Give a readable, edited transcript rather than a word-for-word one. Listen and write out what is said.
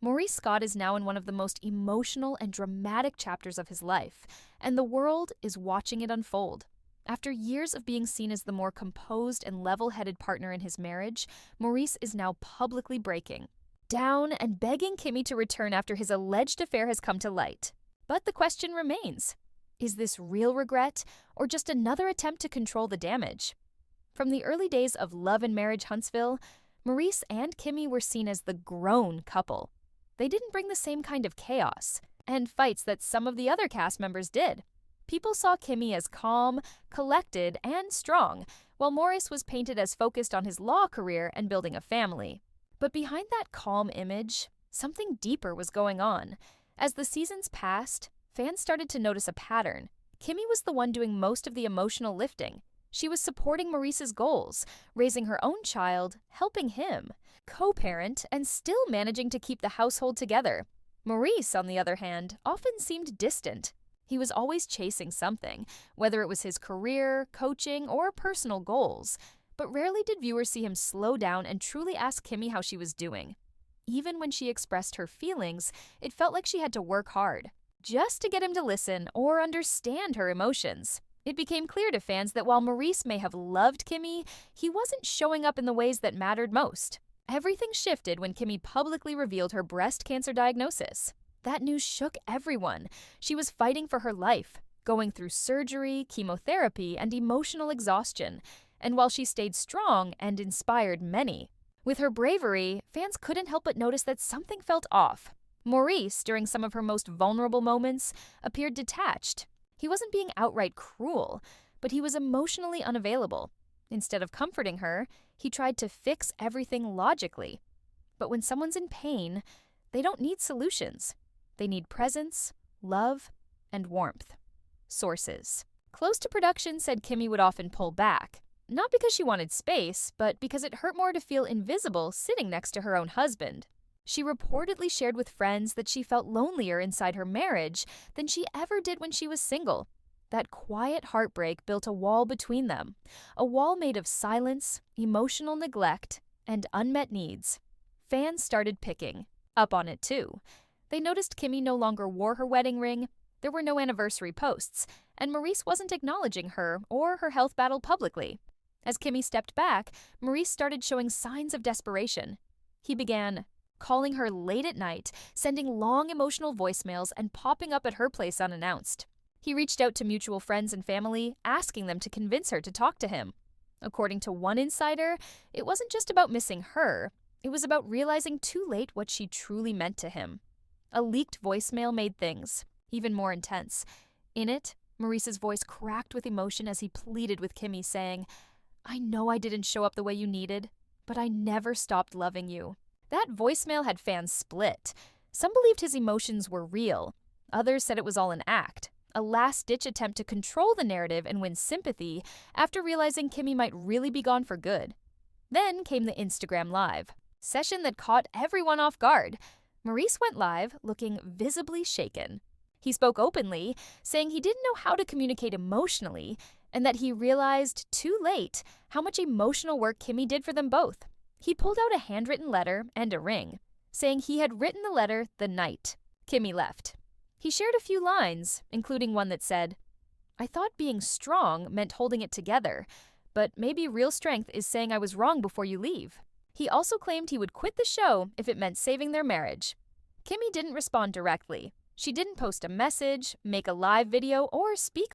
Maurice Scott is now in one of the most emotional and dramatic chapters of his life, and the world is watching it unfold. After years of being seen as the more composed and level-headed partner in his marriage, Maurice is now publicly breaking down and begging Kimmi to return after his alleged affair has come to light. But the question remains, is this real regret or just another attempt to control the damage? From the early days of Love and Marriage Huntsville, Maurice and Kimmi were seen as the grown couple. They didn't bring the same kind of chaos and fights that some of the other cast members did. People saw Kimmi as calm, collected, and strong, while Maurice was painted as focused on his law career and building a family. But behind that calm image, something deeper was going on. As the seasons passed, fans started to notice a pattern. Kimmi was the one doing most of the emotional lifting. She was supporting Maurice's goals, raising her own child, helping him, co-parent, and still managing to keep the household together. Maurice, on the other hand, often seemed distant. He was always chasing something, whether it was his career, coaching, or personal goals. But rarely did viewers see him slow down and truly ask Kimmi how she was doing. Even when she expressed her feelings, it felt like she had to work hard, just to get him to listen or understand her emotions. It became clear to fans that while Maurice may have loved Kimmi, he wasn't showing up in the ways that mattered most. Everything shifted when Kimmi publicly revealed her breast cancer diagnosis. That news shook everyone. She was fighting for her life, going through surgery, chemotherapy, and emotional exhaustion. And while she stayed strong and inspired many, with her bravery, fans couldn't help but notice that something felt off. Maurice, during some of her most vulnerable moments, appeared detached. He wasn't being outright cruel, but he was emotionally unavailable. Instead of comforting her, he tried to fix everything logically. But when someone's in pain, they don't need solutions. They need presence, love, and warmth. Sources. Close to production said Kimmi would often pull back. Not because she wanted space, but because it hurt more to feel invisible sitting next to her own husband. She reportedly shared with friends that she felt lonelier inside her marriage than she ever did when she was single. That quiet heartbreak built a wall between them, a wall made of silence, emotional neglect, and unmet needs. Fans started picking up on it too. They noticed Kimmi no longer wore her wedding ring, there were no anniversary posts, and Maurice wasn't acknowledging her or her health battle publicly. As Kimmi stepped back, Maurice started showing signs of desperation. He began calling her late at night, sending long emotional voicemails, and popping up at her place unannounced. He reached out to mutual friends and family, asking them to convince her to talk to him. According to one insider, it wasn't just about missing her, it was about realizing too late what she truly meant to him. A leaked voicemail made things even more intense. In it, Maurice's voice cracked with emotion as he pleaded with Kimmi, saying, "I know I didn't show up the way you needed, but I never stopped loving you." That voicemail had fans split. Some believed his emotions were real. Others said it was all an act, a last-ditch attempt to control the narrative and win sympathy after realizing Kimmi might really be gone for good. Then came the Instagram Live session that caught everyone off guard. Maurice went live looking visibly shaken. He spoke openly, saying he didn't know how to communicate emotionally and that he realized too late how much emotional work Kimmi did for them both. He pulled out a handwritten letter and a ring, saying he had written the letter the night Kimmi left. He shared a few lines, including one that said, "I thought being strong meant holding it together, but maybe real strength is saying I was wrong before you leave." He also claimed he would quit the show if it meant saving their marriage. Kimmi didn't respond directly. She didn't post a message, make a live video, or speak